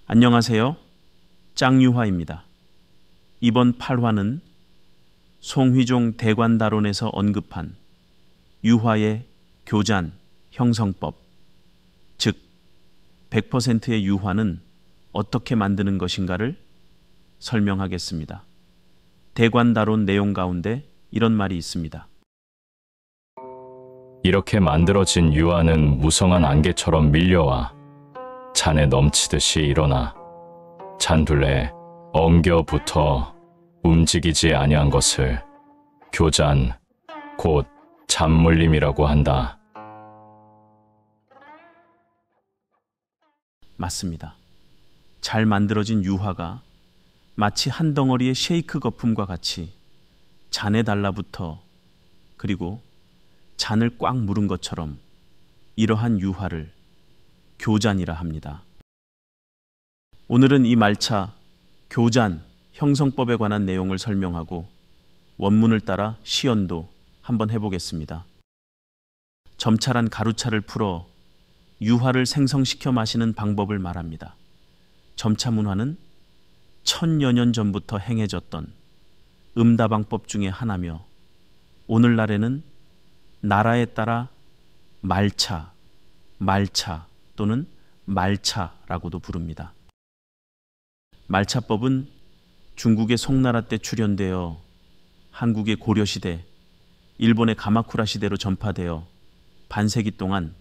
안녕하세요. 짱유화입니다. 이번 8화는 송휘종 대관다론에서 언급한 유화의 교잔, 형성법, 즉 100%의 유화는 어떻게 만드는 것인가를 설명하겠습니다. 대관다론 내용 가운데 이런 말이 있습니다. 이렇게 만들어진 유화는 무성한 안개처럼 밀려와 잔에 넘치듯이 일어나 잔둘레에 엉겨붙어 움직이지 아니한 것을 교잔, 곧 잔물림이라고 한다. 맞습니다. 잘 만들어진 유화가 마치 한 덩어리의 쉐이크 거품과 같이 잔에 달라붙어 그리고 잔을 꽉 물은 것처럼 이러한 유화를 교잔이라 합니다. 오늘은 이 말차 교잔 형성법에 관한 내용을 설명하고 원문을 따라 시연도 한번 해보겠습니다. 점차란 가루차를 풀어 유화를 생성시켜 마시는 방법을 말합니다. 점차 문화는 천여 년 전부터 행해졌던 음다방법 중에 하나며 오늘날에는 나라에 따라 말차 또는 말차라고도 부릅니다. 말차법은 중국의 송나라 때 출현되어 한국의 고려시대, 일본의 가마쿠라 시대로 전파되어 반세기 동안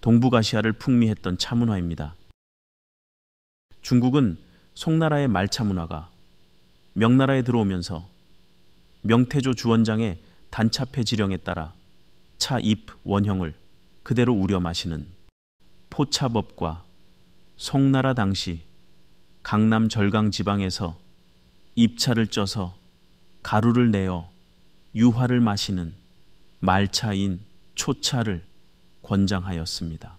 동북아시아를 풍미했던 차문화입니다. 중국은 송나라의 말차 문화가 명나라에 들어오면서 명태조 주원장의 단차폐 지령에 따라 차 잎 원형을 그대로 우려 마시는 포차법과 송나라 당시 강남 절강 지방에서 잎차를 쪄서 가루를 내어 유화를 마시는 말차인 초차를 권장하였습니다.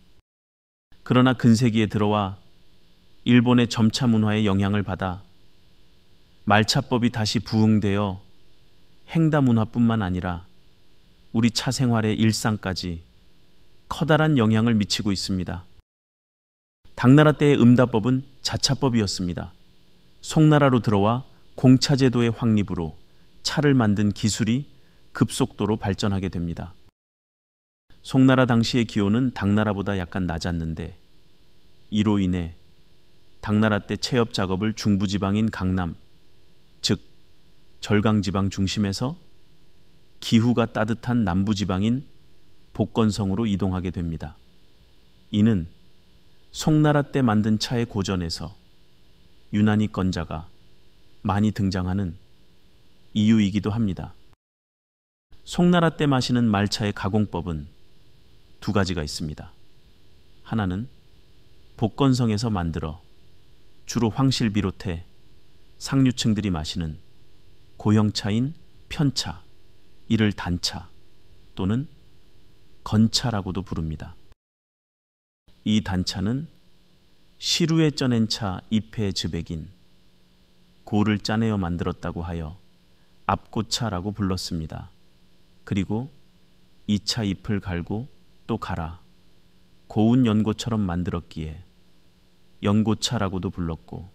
그러나 근세기에 들어와 일본의 점차 문화의 영향을 받아 말차법이 다시 부흥되어 행다 문화뿐만 아니라 우리 차 생활의 일상까지 커다란 영향을 미치고 있습니다. 당나라 때의 음다법은 자차법이었습니다. 송나라로 들어와 공차제도의 확립으로 차를 만든 기술이 급속도로 발전하게 됩니다. 송나라 당시의 기온은 당나라보다 약간 낮았는데 이로 인해 당나라 때 채엽 작업을 중부지방인 강남, 즉 절강지방 중심에서 기후가 따뜻한 남부지방인 복건성으로 이동하게 됩니다. 이는 송나라 때 만든 차의 고전에서 유난히 건자가 많이 등장하는 이유이기도 합니다. 송나라 때 마시는 말차의 가공법은 두 가지가 있습니다. 하나는 복건성에서 만들어 주로 황실 비롯해 상류층들이 마시는 고형차인 편차, 이를 단차 또는 건차라고도 부릅니다. 이 단차는 시루에 쪄낸 차 잎의 즈백인 고를 짜내어 만들었다고 하여 압고차라고 불렀습니다. 그리고 이 차 잎을 갈고 또 갈아 고운 연고처럼 만들었기에 연고차라고도 불렀고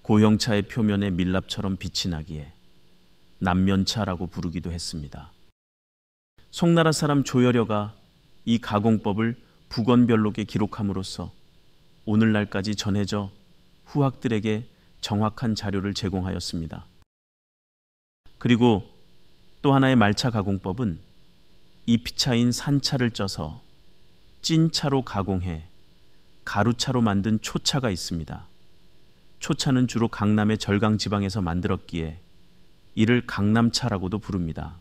고형차의 표면에 밀랍처럼 빛이 나기에 남면차라고 부르기도 했습니다. 송나라 사람 조여려가 이 가공법을 북원별록에 기록함으로써 오늘날까지 전해져 후학들에게 정확한 자료를 제공하였습니다. 그리고 또 하나의 말차 가공법은 잎차인 산차를 쪄서 찐차로 가공해 가루차로 만든 초차가 있습니다. 초차는 주로 강남의 절강 지방에서 만들었기에 이를 강남차라고도 부릅니다.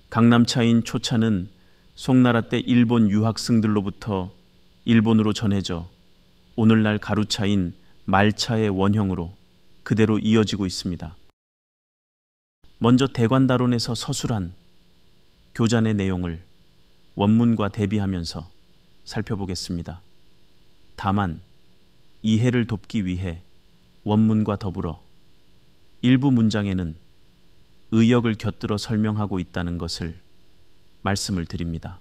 강남차인 초차는 송나라 때 일본 유학승들로부터 일본으로 전해져 오늘날 가루차인 말차의 원형으로 그대로 이어지고 있습니다. 먼저 대관다론에서 서술한 교잔의 내용을 원문과 대비하면서 살펴보겠습니다. 다만 이해를 돕기 위해 원문과 더불어 일부 문장에는 의역을 곁들여 설명하고 있다는 것을 말씀을 드립니다.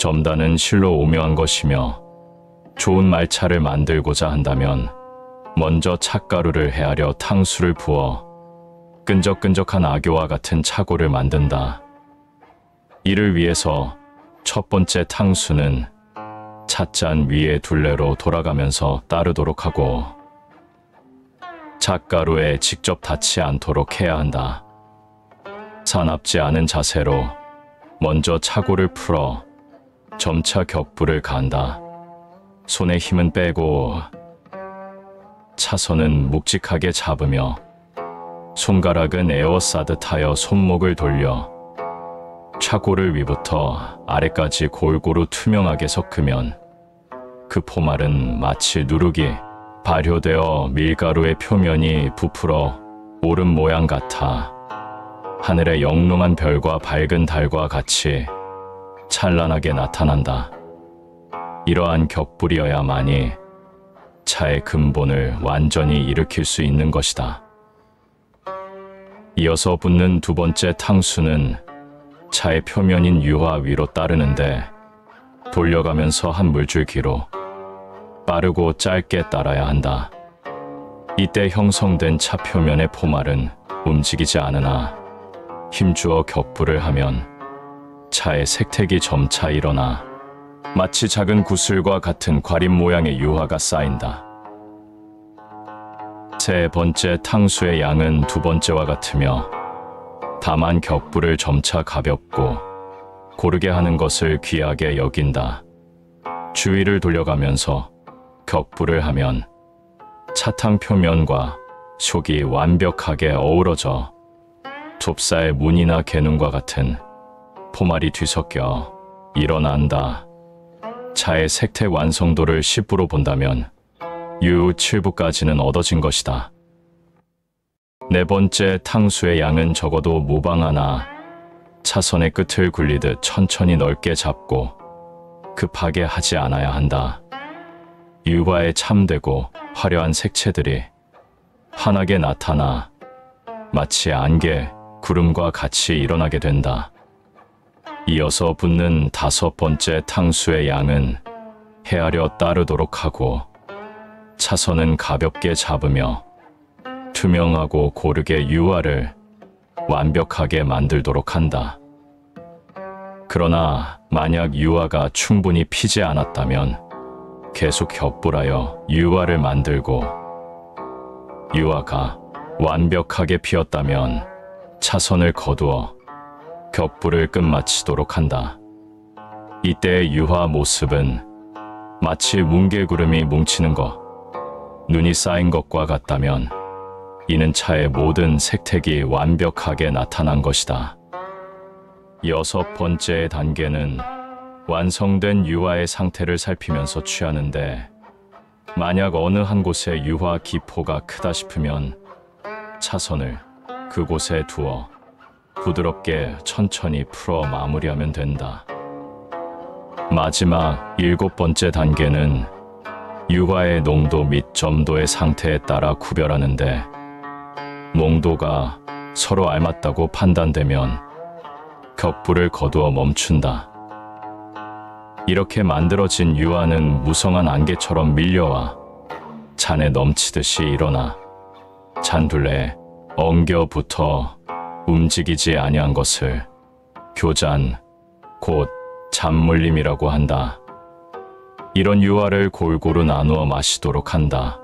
점다는 실로 오묘한 것이며 좋은 말차를 만들고자 한다면 먼저 찻가루를 헤아려 탕수를 부어 끈적끈적한 악교와 같은 차고를 만든다. 이를 위해서 첫 번째 탕수는 찻잔 위에 둘레로 돌아가면서 따르도록 하고 찻가루에 직접 닿지 않도록 해야 한다. 사납지 않은 자세로 먼저 차고를 풀어 점차 격불을 가한다. 손에 힘은 빼고 차선은 묵직하게 잡으며 손가락은 에워싸듯 하여 손목을 돌려 차고를 위부터 아래까지 골고루 투명하게 섞으면 그 포말은 마치 누룩이 발효되어 밀가루의 표면이 부풀어 오른 모양 같아 하늘의 영롱한 별과 밝은 달과 같이 찬란하게 나타난다. 이러한 격불이어야만이 차의 근본을 완전히 일으킬 수 있는 것이다. 이어서 붓는 두 번째 탕수는 차의 표면인 유화 위로 따르는데 돌려가면서 한 물줄기로 빠르고 짧게 따라야 한다. 이때 형성된 차 표면의 포말은 움직이지 않으나 힘주어 격불을 하면 차의 색택이 점차 일어나 마치 작은 구슬과 같은 과립 모양의 유화가 쌓인다. 세 번째 탕수의 양은 두 번째와 같으며 다만 격불을 점차 가볍고 고르게 하는 것을 귀하게 여긴다. 주위를 돌려가면서 격불을 하면 차탕 표면과 속이 완벽하게 어우러져 좁쌀 문이나 개눈과 같은 포말이 뒤섞여 일어난다. 차의 색택 완성도를 10부로 본다면 유 7부까지는 얻어진 것이다. 네 번째 탕수의 양은 적어도 무방 하나 차선의 끝을 굴리듯 천천히 넓게 잡고 급하게 하지 않아야 한다. 유화에 참되고 화려한 색채들이 환하게 나타나 마치 안개, 구름과 같이 일어나게 된다. 이어서 붓는 다섯 번째 탕수의 양은 헤아려 따르도록 하고 차선은 가볍게 잡으며 투명하고 고르게 유화를 완벽하게 만들도록 한다. 그러나 만약 유화가 충분히 피지 않았다면 계속 격불하여 유화를 만들고 유화가 완벽하게 피었다면 차선을 거두어 격불을 끝마치도록 한다. 이때의 유화 모습은 마치 뭉게구름이 뭉치는 것, 눈이 쌓인 것과 같다면 이는 차의 모든 색택이 완벽하게 나타난 것이다. 여섯 번째 단계는 완성된 유화의 상태를 살피면서 취하는데 만약 어느 한 곳에 유화 기포가 크다 싶으면 차선을 그곳에 두어 부드럽게 천천히 풀어 마무리하면 된다. 마지막 일곱 번째 단계는 유화의 농도 및 점도의 상태에 따라 구별하는데 농도가 서로 알맞다고 판단되면 격불을 거두어 멈춘다. 이렇게 만들어진 유화는 무성한 안개처럼 밀려와 잔에 넘치듯이 일어나 잔둘레에 엉겨 붙어 움직이지 아니한 것을 교잔, 곧 잔물림이라고 한다. 이런 유화를 골고루 나누어 마시도록 한다.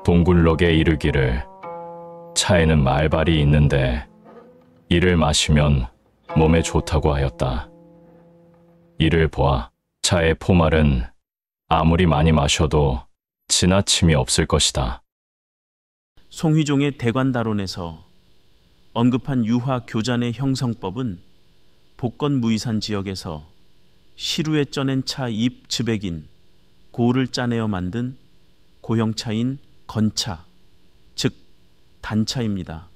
동굴록에 이르기를 차에는 말발이 있는데 이를 마시면 몸에 좋다고 하였다. 이를 보아 차의 포말은 아무리 많이 마셔도 지나침이 없을 것이다. 송휘종의 대관다론에서 언급한 유화 교잔의 형성법은 복건무이산 지역에서 시루에 쪄낸 차 잎 즙액인 고를 짜내어 만든 고형차인 건차, 즉 단차입니다.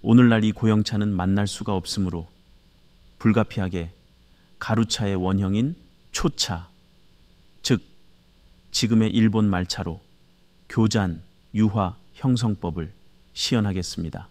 오늘날 이 고형차는 만날 수가 없으므로 불가피하게 가루차의 원형인 초차, 즉 지금의 일본 말차로 교잔, 유화 형성법을 시연하겠습니다.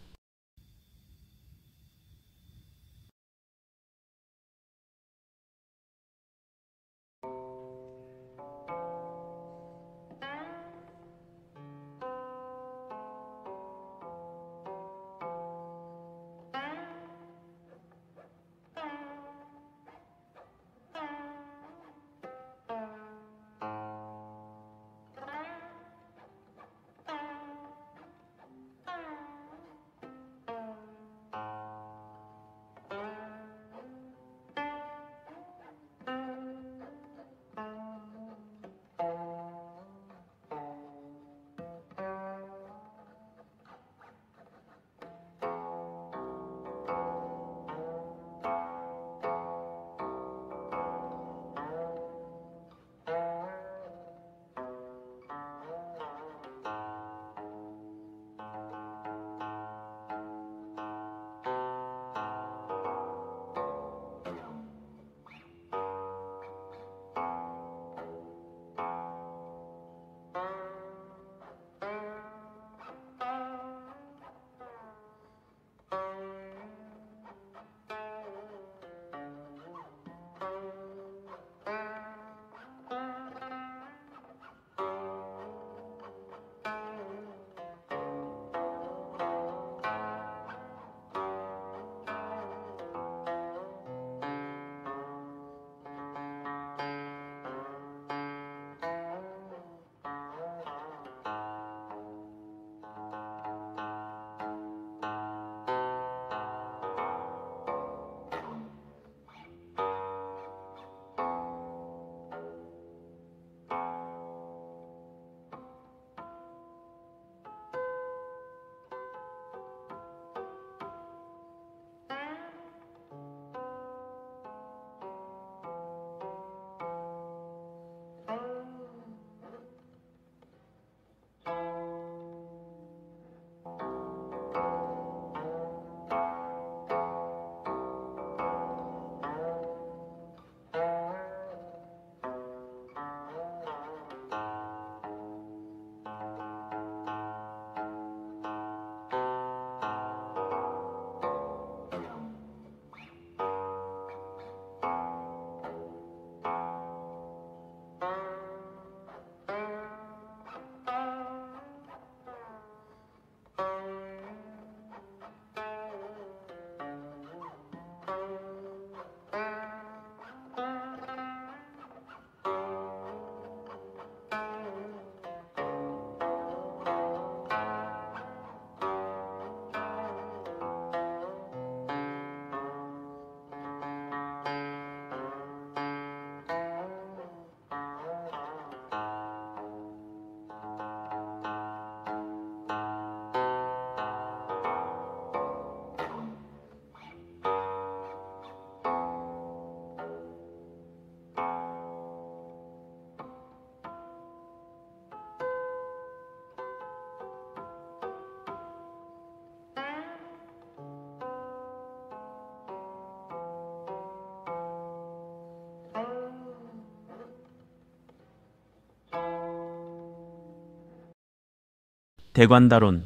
대관다론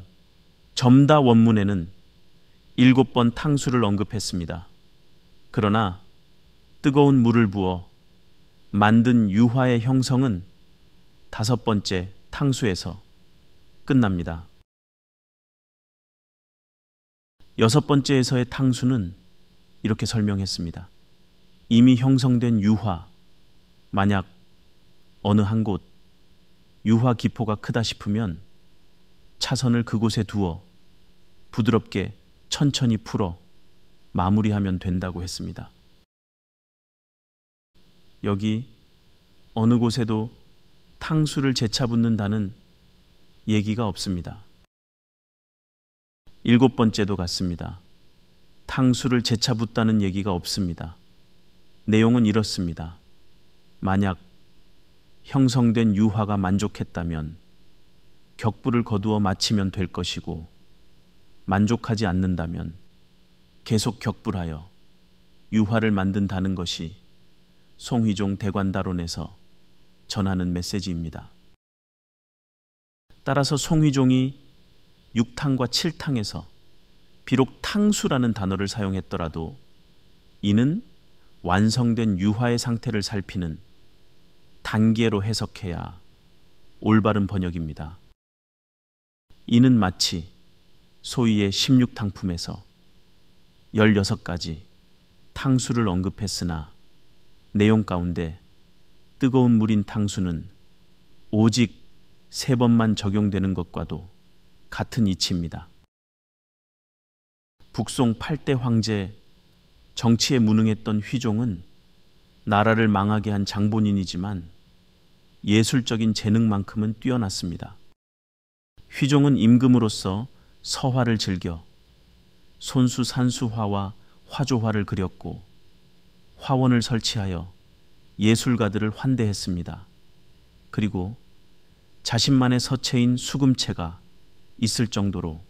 점다 원문에는 7번 탕수를 언급했습니다. 그러나 뜨거운 물을 부어 만든 유화의 형성은 5번째 탕수에서 끝납니다. 6번째에서의 탕수는 이렇게 설명했습니다. 이미 형성된 유화, 만약 어느 한 곳 유화 기포가 크다 싶으면 차선을 그곳에 두어 부드럽게 천천히 풀어 마무리하면 된다고 했습니다. 여기 어느 곳에도 탕수를 재차붓는다는 얘기가 없습니다. 7번째도 같습니다. 탕수를 재차붓다는 얘기가 없습니다. 내용은 이렇습니다. 만약 형성된 유화가 만족했다면 격불을 거두어 마치면 될 것이고, 만족하지 않는다면 계속 격불하여 유화를 만든다는 것이 송휘종 대관다론에서 전하는 메시지입니다. 따라서 송휘종이 6탕과 7탕에서 비록 탕수라는 단어를 사용했더라도 이는 완성된 유화의 상태를 살피는 단계로 해석해야 올바른 번역입니다. 이는 마치 소위의 16탕품에서 16가지 탕수를 언급했으나 내용 가운데 뜨거운 물인 탕수는 오직 3번만 적용되는 것과도 같은 이치입니다. 북송 8대 황제, 정치에 무능했던 휘종은 나라를 망하게 한 장본인이지만 예술적인 재능만큼은 뛰어났습니다. 휘종은 임금으로서 서화를 즐겨 손수 산수화와 화조화를 그렸고 화원을 설치하여 예술가들을 환대했습니다. 그리고 자신만의 서체인 수금체가 있을 정도로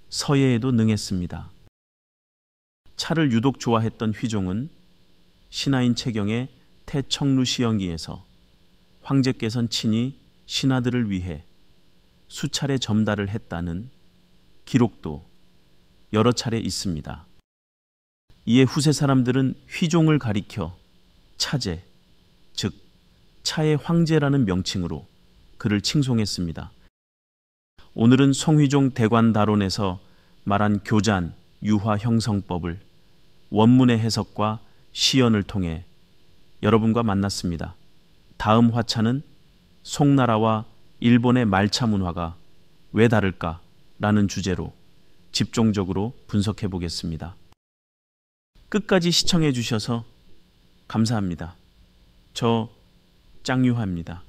서예에도 능했습니다. 차를 유독 좋아했던 휘종은 신하인 채경의 태청루시영기에서 황제께서는 친히 신하들을 위해 수차례 점달을 했다는 기록도 여러 차례 있습니다. 이에 후세 사람들은 휘종을 가리켜 차제, 즉 차의 황제라는 명칭으로 그를 칭송했습니다. 오늘은 송휘종 대관다론에서 말한 교잔, 유화 형성법을 원문의 해석과 시연을 통해 여러분과 만났습니다. 다음 화차는 송나라와 일본의 말차 문화가 왜 다를까? 라는 주제로 집중적으로 분석해 보겠습니다. 끝까지 시청해 주셔서 감사합니다. 저 짱유화입니다.